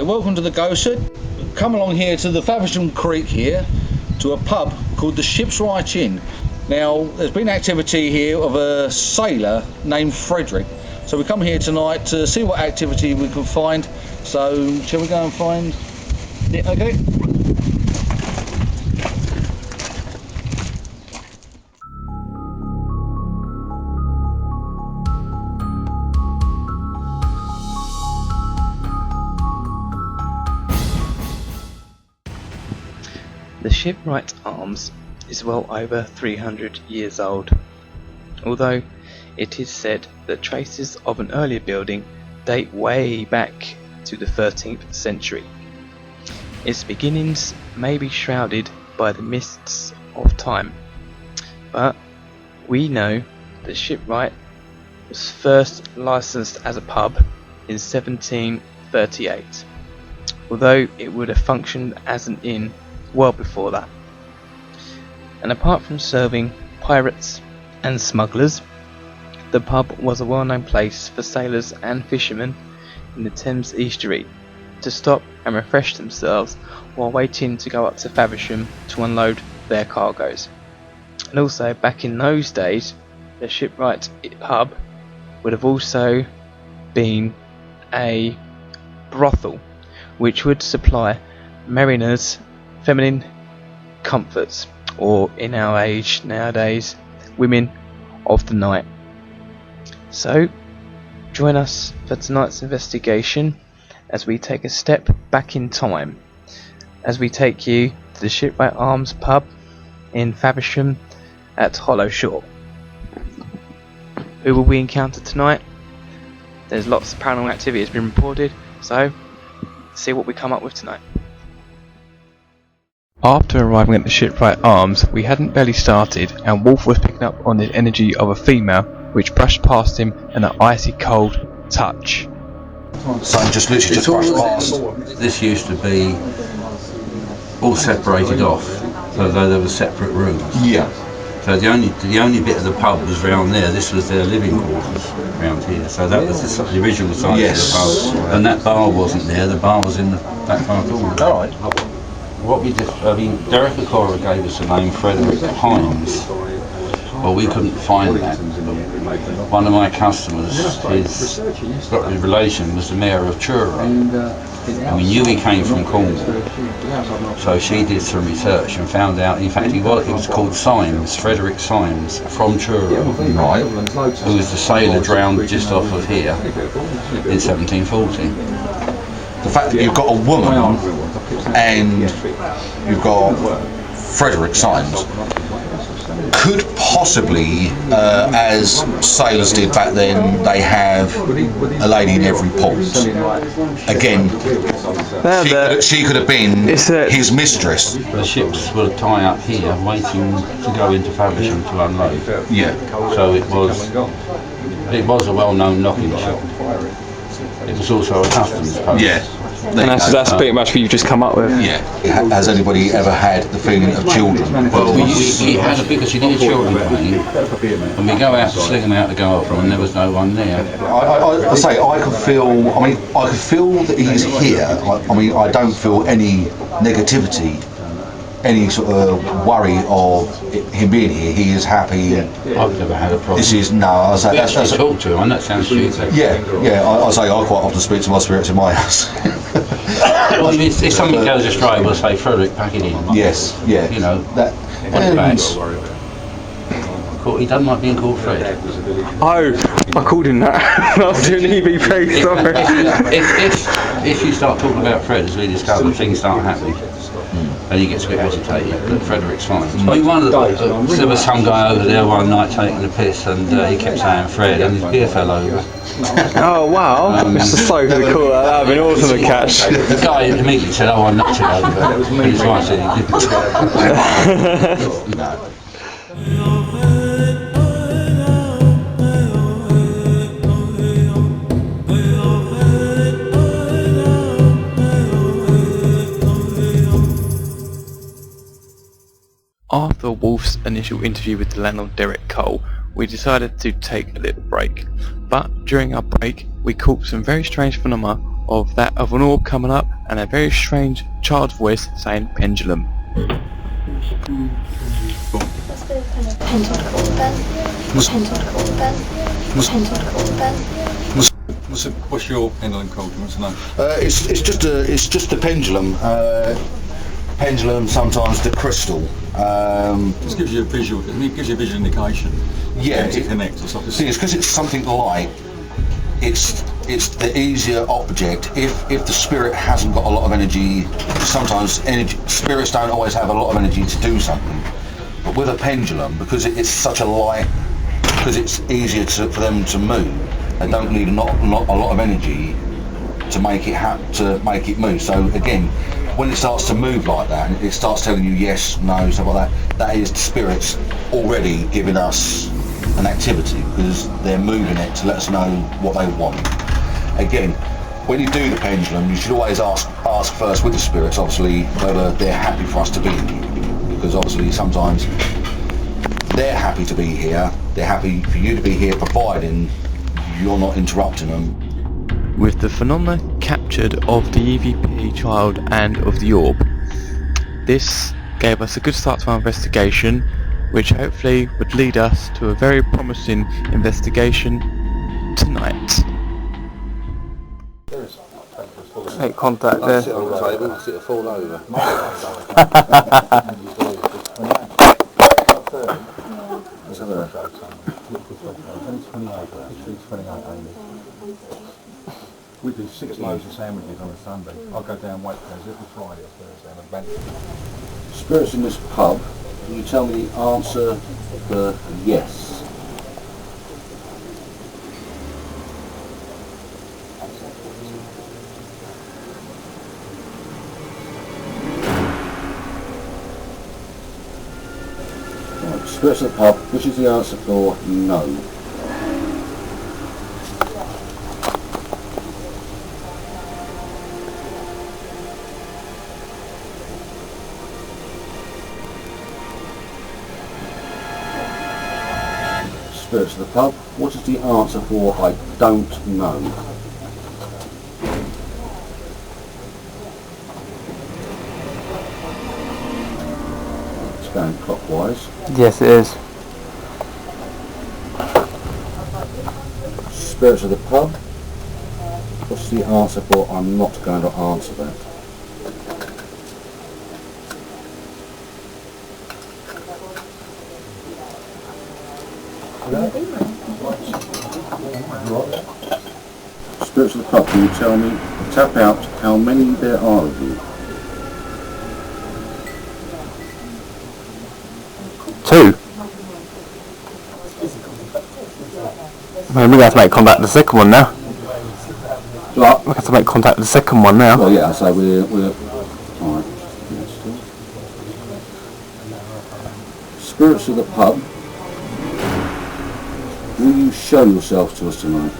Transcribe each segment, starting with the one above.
welcome to the Ghost Shed. Come along here to the Faversham Creek here to a pub called the Shipwright Inn. Now there's been activity here of a sailor named Frederick, so we come here tonight to see what activity we can find. So shall we go and find it? Okay. The Shipwright Arms is well over 300 years old, although it is said that traces of an earlier building date way back to the 13th century. Its beginnings may be shrouded by the mists of time, but we know that Shipwright was first licensed as a pub in 1738, although it would have functioned as an inn well before that. And apart from serving pirates and smugglers, the pub was a well-known place for sailors and fishermen in the Thames estuary to stop and refresh themselves while waiting to go up to Faversham to unload their cargoes. And also, back in those days, the Shipwright pub would have also been a brothel which would supply mariners feminine comforts, or in our age nowadays, women of the night. So join us for tonight's investigation as we take a step back in time, as we take you to the Shipwright Arms pub in Faversham at Hollow Shore. Who will we encounter tonight? There's lots of paranormal activity has been reported, so let's see what we come up with tonight. After arriving at the Shipwright Arms, we hadn't barely started, and Wolf was picking up on the energy of a female which brushed past him in an icy cold touch. So just literally just brushed past. This used to be all separated off, so though there were separate rooms. Yeah. So the only bit of the pub was round there. This was their living quarters round here. So that was the original size of the pub. And that bar wasn't there. The bar was in the back part corner. All right. What we did, Derek Acora gave us the name Frederick Hines. Well, we couldn't find that. One of my customers, his relation was the mayor of Truro, and we knew he came from Cornwall. So she did some research and found out, in fact, he was called Symes, Frederick Symes, from Truro, Right. who was the sailor drowned just off of here in 1740. The fact that you've got a woman and you've got Frederick Symes could possibly, as sailors did back then, they have a lady in every port. Again, she could have been his mistress. The ships will tie up here, waiting to go into Faversham to unload. Yeah. So it was a well-known knocking shop. It was also a customs post. Yeah. And that's pretty much what you've just come up with. Yeah. Has anybody ever had the feeling of children? Well, we had a because you need children playing, and we go out to sling them out the garden, and there was no one there. I could feel that he's here. I don't feel any negativity, any sort of worry of him being here. He is happy. I've never had a problem. This is no. I say we that's actually talk to him, and that sounds stupid. Yeah. I say I quite often speak to my spirits in my house. Well, if something goes astray, we'll say, Frederick, pack it in. Yes, yeah. You know, that. Put it back. He doesn't like being called Fred. Oh, I called him that. I was doing EVP, sorry. If you start talking about Fred, as we discovered, things start happening. And he gets a bit agitated, but Frederick's fine. I mean, there was some guy over there one night taking the piss, and he kept saying Fred, and his beer fell over. Oh wow, Mr. Slow could have called that. That would have been awesome to catch. The guy immediately said, "Oh, I knocked it over," but his wife said he didn't. No. After Wolf's initial interview with the landlord Derek Cole, we decided to take a little break. But during our break, we caught some very strange phenomena of that of an orb coming up and a very strange child voice saying Pendulum. What's your pendulum called? You want to know? It's just a pendulum. Pendulum, sometimes the crystal. Just gives you a visual. It gives you a visual indication. Yeah, to connect. It's like it's because it's something light. It's the easier object. If the spirit hasn't got a lot of energy, sometimes spirits don't always have a lot of energy to do something. But with a pendulum, because it's such a light, because it's easier for them to move, they don't need not a lot of energy to make it move. So again, when it starts to move like that, and it starts telling you yes, no, stuff like that, that is the spirits already giving us an activity, because they're moving it to let us know what they want. Again, when you do the pendulum, you should always ask first with the spirits, obviously, whether they're happy for us to be here, because obviously sometimes they're happy to be here, they're happy for you to be here, providing you're not interrupting them. With the phenomena captured of the EVP child and of the orb, this gave us a good start to our investigation, which hopefully would lead us to a very promising investigation tonight. Make contact there. Sit on the table, sit a fall over. Let's have a We do 6 loads of sandwiches on a Sunday. I'll go down Wakefield every Friday or Thursday and event. spirits in this pub. Can you tell me the answer for yes? Right, spirits in the pub, which is the answer for no? Spirits of the pub, what is the answer for I don't know? It's going clockwise. Yes, it is. Spirits of the pub, what's the answer for I'm not going to answer that? Spirits of the pub, can you tell me, tap out how many there are of you? 2. Well, we have to make contact with the second one now. What? We have to make contact with the second one now. Well, yeah, so we're alright. Spirits of the pub, will you show yourself to us tonight?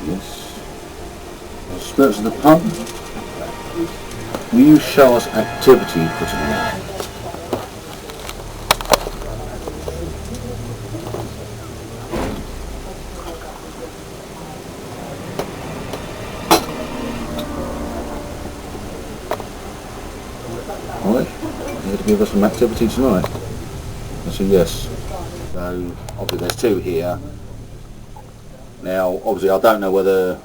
Yes. Spirits of the pub, will you show us activity for tonight? Alright, you here to give us some activity tonight? That's a yes. So, obviously there's 2 here. Now, obviously I don't know whether,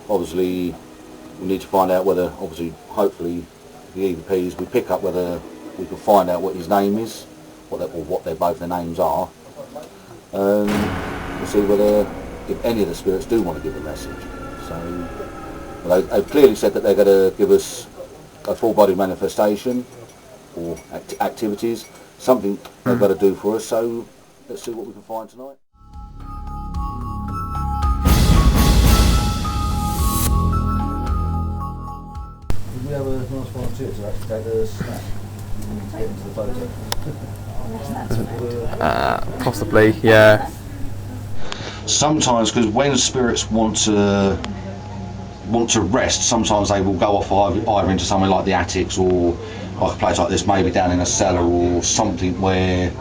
obviously, we need to find out whether, obviously, hopefully, the EVPs, we pick up whether we can find out what his name is, or what both their names are. We'll see whether, if any of the spirits do want to give a message. So, well, they've clearly said that they're going to give us a full body manifestation, or activities, something they've got to do for us, so let's see what we can find tonight. Did we have a nice volunteer to actually take a snap and get into the photo? Possibly, yeah. Sometimes, because when spirits want to rest, sometimes they will go off either into somewhere like the attics or like a place like this, maybe down in a cellar or something where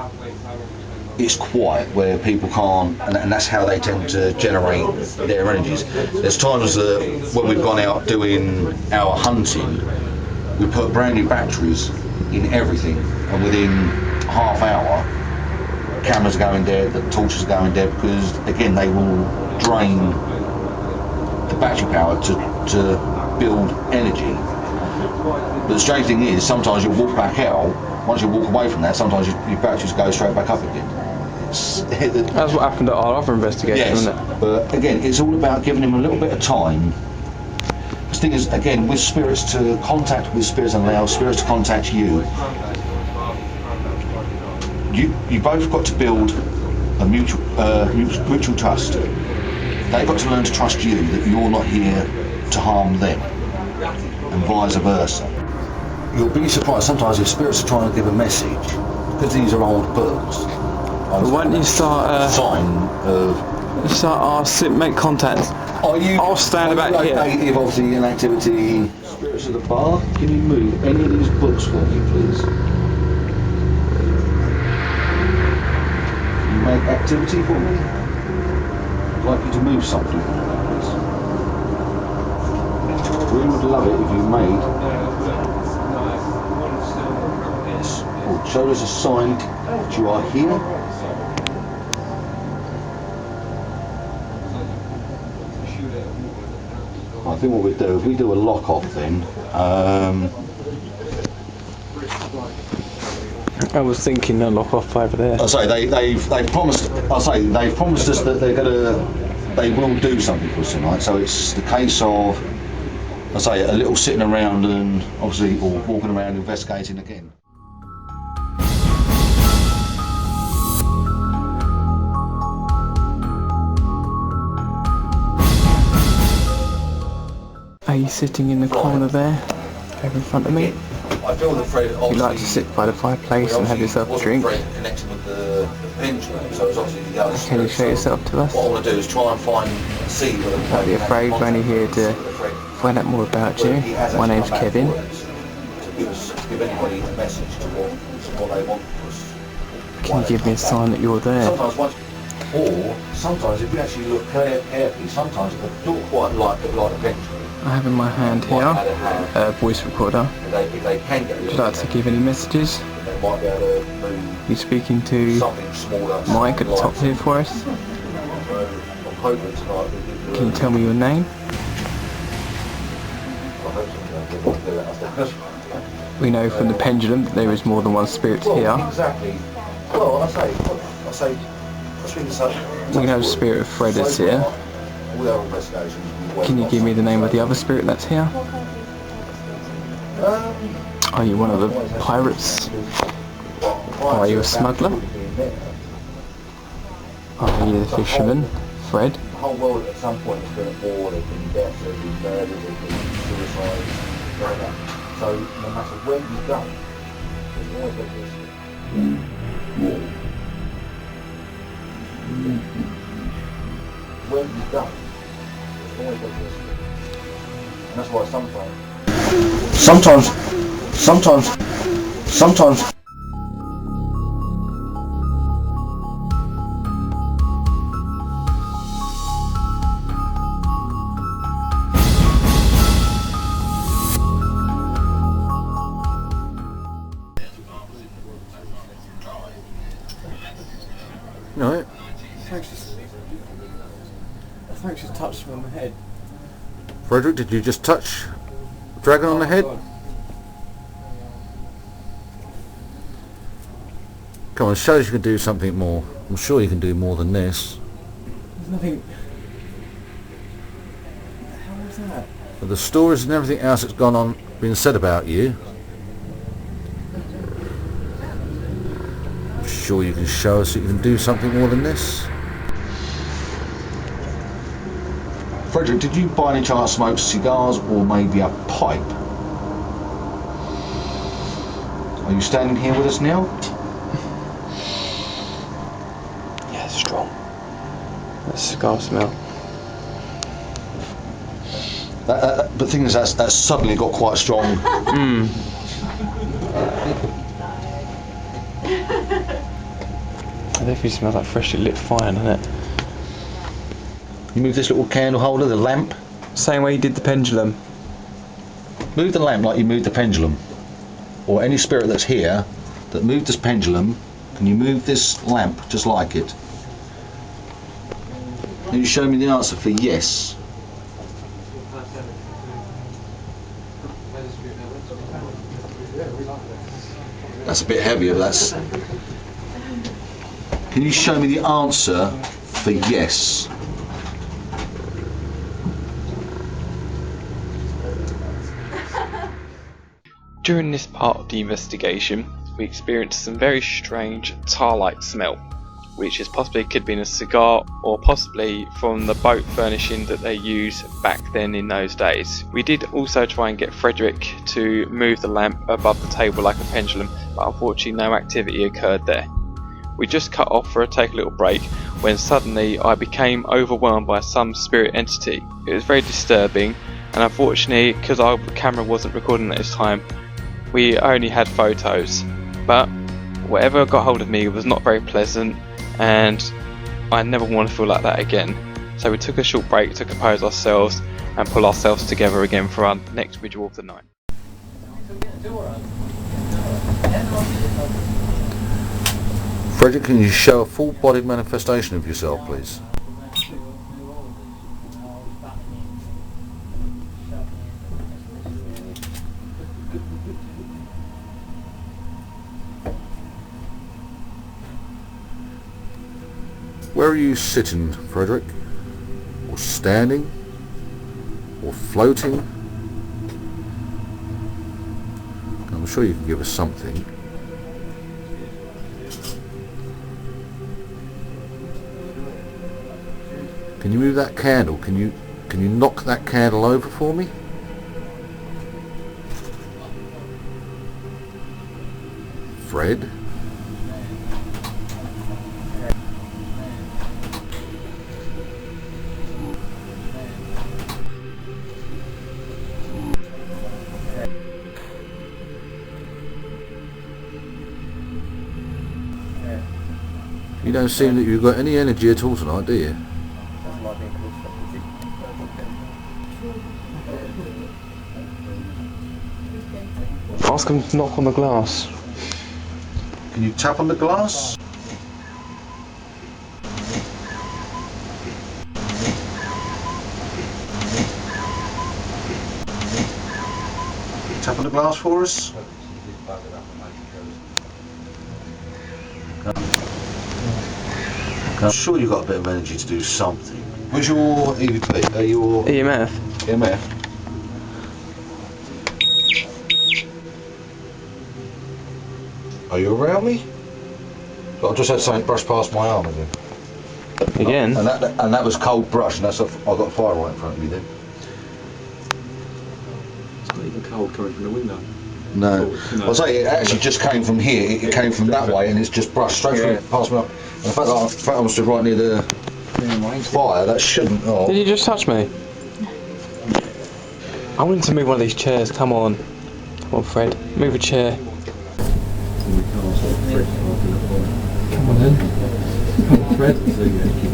it's quiet, where people can't, and that's how they tend to generate their energies. There's times that when we've gone out doing our hunting, we put brand new batteries in everything, and within half hour, cameras are going dead, the torches are going dead, because again they will drain the battery power to build energy. But the strange thing is, sometimes you walk back out, once you walk away from that, sometimes your batteries go straight back up again. That's what happened at our other investigation, yes, isn't it? but again, it's all about giving him a little bit of time. The thing is, again, with spirits, to contact with spirits and allow spirits to contact you, you both got to build a mutual trust. They've got to learn to trust you, that you're not here to harm them, and vice versa. You'll be surprised sometimes if spirits are trying to give a message, because these are old books. But why don't you start make contact? I'll stand about here. Creative, obviously, an activity. Spirits of the bar, can you move any of these books for me, please? Can you make activity for me? I'd like you to move something, please. We would love it if you made. Yes. Or show us a sign that you are here. I think what we do, if we do a lock off then, I was thinking a lock off over there. I say they've promised. They've promised us that they will do something for us tonight. So it's the case of, I say, a little sitting around and obviously, or walking around investigating again. Are you sitting in the corner there, over in front of me? I feel the thread. You like to sit by the fireplace and have yourself a drink? Connected with the pendulum, so it's obviously the other. Can you show yourself to us? What I want to do is try and see whether. Don't be afraid, we're only here to find out more about you. My name's Kevin. To give anybody a message to what they want. Can you give me a sign that you're there? Sometimes if you actually look carefully, sometimes it will look quite like a pendulum. I have in my hand here a voice recorder. Would you like to give any messages? You speaking to Mike at the top here for us? Can you tell me your name? We know from the pendulum that there is more than one spirit here. We know Spirit of Fred is here. Can you give me the name of the other spirit that's here? Are you one of the pirates? Are you a smuggler? Are you the fisherman, Fred? The whole world at some point has been at war, there's been death, there's been murder, there's been suicide, so no matter where you go, there's always going to be a spirit. Where you go, there's always going to be a spirit. And that's why sometimes No. I think she's touched me on the head. Frederick, did you just touch Dragon on the head? Come on, show us you can do something more. I'm sure you can do more than this. There's nothing... What the hell was that? But the stories and everything else that's gone on, been said about you, I'm sure you can show us that you can do something more than this. Frederick, did you by any chance smoke cigars or maybe a pipe? Are you standing here with us now? Yeah, it's strong. That cigar smell. But the thing is, that's suddenly got quite strong. It definitely smells like freshly lit fire, doesn't it? You move this little candle holder, the lamp. Same way you did the pendulum. Move the lamp like you moved the pendulum. Or any spirit that's here that moved this pendulum, can you move this lamp just like it? Can you show me the answer for yes? That's a bit heavier, but that's... Can you show me the answer for yes? During this part of the investigation, we experienced some very strange tar-like smell, which is possibly could be in a cigar or possibly from the boat furnishing that they used back then in those days. We did also try and get Frederick to move the lamp above the table like a pendulum, but unfortunately no activity occurred there. We just cut off for a take a little break when suddenly I became overwhelmed by some spirit entity. It was very disturbing, and unfortunately, because our camera wasn't recording at this time, we only had photos, but whatever got hold of me was not very pleasant, and I never want to feel like that again. So we took a short break to compose ourselves and pull ourselves together again for our next visual of the night. Frederick, can you show a full-bodied manifestation of yourself, please? Where are you sitting, Frederick? Or standing? Or floating? I'm sure you can give us something. Can you move that candle? Can you knock that candle over for me? Fred? You don't seem that you've got any energy at all tonight, do you? Ask him to knock on the glass. Can you tap on the glass? Tap on the glass for us? I'm sure you've got a bit of energy to do something. Where's your EVP? Your EMF? EMF? Are you around me? But I just had something brush past my arm again. Again? And that was cold brush, and that's I've got a fire right in front of me then. It's not even cold coming from the window. No. I'll say it actually just came from here, it came from that way, and it's just brushed straight through past me. And the fact that I stood right near the fire, that shouldn't. Oh. Did you just touch me? I want to move one of these chairs, come on. Come on, Fred, move a chair. Come on then. Come on, Fred.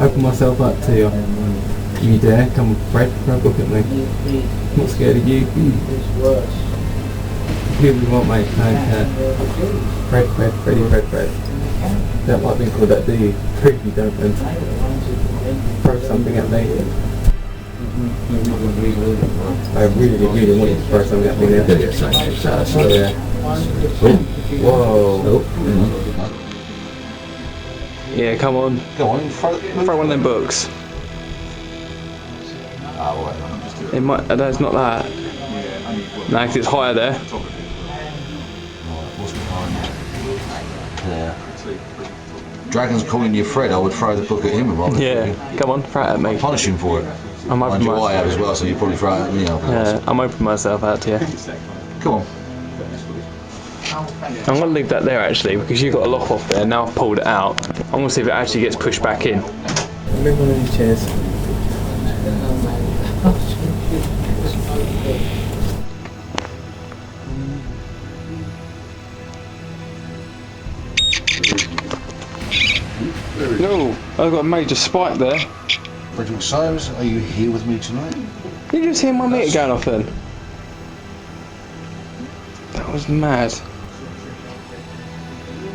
Open myself up to you. If you dare, come on, Fred. Don't look at me. I'm not scared of you. Who we want, mate? No, Fred. Don't like being called that, do you? Creepy, don't then. Throw something at me. I really want you to throw something at me now. Yeah. Whoa. Yeah, come on. Go on, throw Throw one of them books. Oh, right. It might. No, it's not that. No, 'cause it's higher there. What's behind you? Yeah. Dragon's calling you Fred, I would throw the book at him rather than Yeah, come on, throw it at me. punish him for it. I'm Mind open you, I have as well, so you probably throw it at me. Yeah, I'm opening myself out to you. Come on. I'm going to leave that there actually because you've got a lock off there. Now I've pulled it out. I'm going to see if it actually gets pushed back in. Move one of these chairs. I've got a major spike there. Frederick Symes, are you here with me tonight? Did you just hear my meter going off then? That was mad.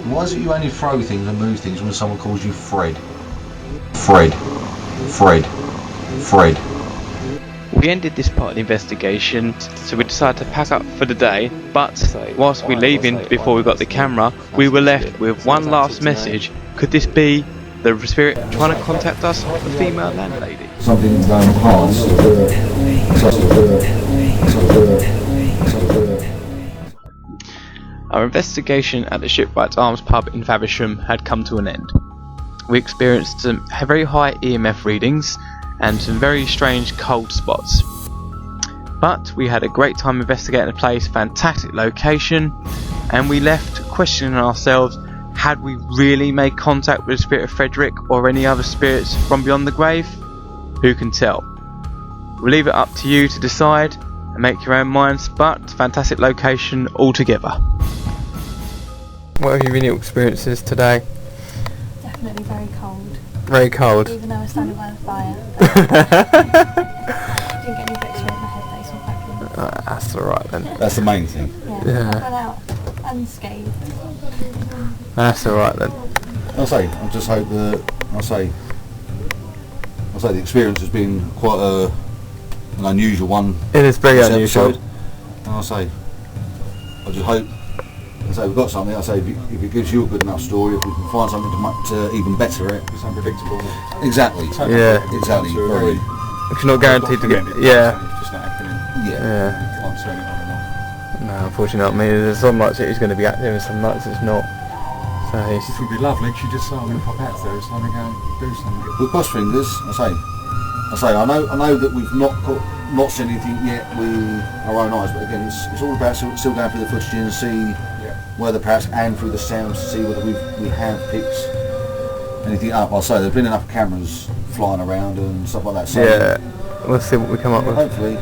Why is it you only throw things and move things when someone calls you Fred? Fred. Fred. Fred. We ended this part of the investigation, so we decided to pack up for the day, but whilst we were leaving before we got the camera, we were left with one last message. Could this be the spirit trying to contact us, the female landlady? Something going past. Our investigation at the Shipwright Arms pub in Faversham had come to an end. We experienced some very high EMF readings and some very strange cold spots. But we had a great time investigating the place, fantastic location, and we left questioning ourselves, had we really made contact with the spirit of Frederick or any other spirits from beyond the grave? Who can tell? We'll leave it up to you to decide and make your own minds, but fantastic location altogether. What have you been your experiences today? Definitely very cold. Very cold. Even though I was standing by the fire. Didn't get any X-ray in my head, they saw back in. That's alright then. That's the main thing. Yeah. I went out unscathed. That's alright then. I just hope that the experience has been quite an unusual one. It is very this unusual. episode. And I just hope. We've got something. If it gives you a good enough story, if we can find something to even better it. It's unpredictable. Exactly. Yeah. Exactly. Very. It's not guaranteed to get. Yeah. It's just not happening. Yeah. You can't turn it on and off. No, unfortunately not me. There's some nights it's going to be active and some nights it's not. So it's It would be lovely if you just say, I'm going to pop out there, so I'm going to go and do something. With cross fingers, I know that we've not seen anything yet with our own eyes, but again, it's all about still going through the footage and see whether perhaps, and through the sounds, to see whether we have picked anything up. There've been enough cameras flying around and stuff like that. So yeah, we'll see what we come up with. hopefully